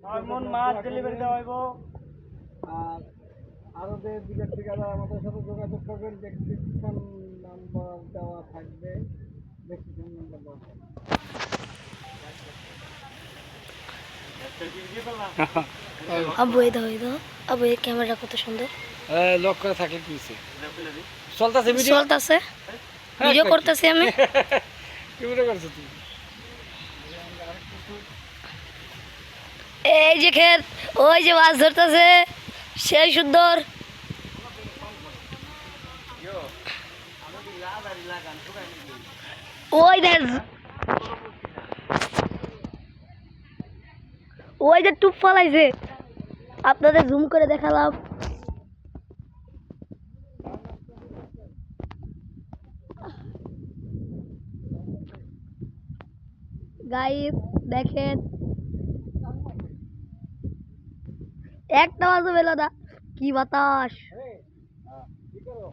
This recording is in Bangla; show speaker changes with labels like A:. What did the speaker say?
A: মন মাছ ডেলিভারি দেওয়া হইব।
B: আর আরো যে বিলের ঠিকাদার আমাদের সাথে যোগাযোগ করবেন, ডেসক্রিপশন নাম্বার দেওয়া থাকবে, ডেসক্রিপশন নাম্বার দেওয়া থাকবে।
C: আব্বু এই দাও, এই দাও আব্বু, এই ক্যামেরা কত সুন্দর
B: লক করে থাকলে কি হইছে? চলতেছে ভিডিও,
C: চলতেছে, ভিডিও করতেছি আমি।
B: কি ভিডিও করছো তুমি?
C: এই যে ক্ষেত, ওই যে মাছ ধরতেছে, সেই সুন্দর। ওই দেখ, ওই যে টুপ ফলাইছে, আপনাদের জুম করে দেখালাম। গাইস দেখেন, একটা মাছও পেল না, কি বাতাস।
B: কি করো?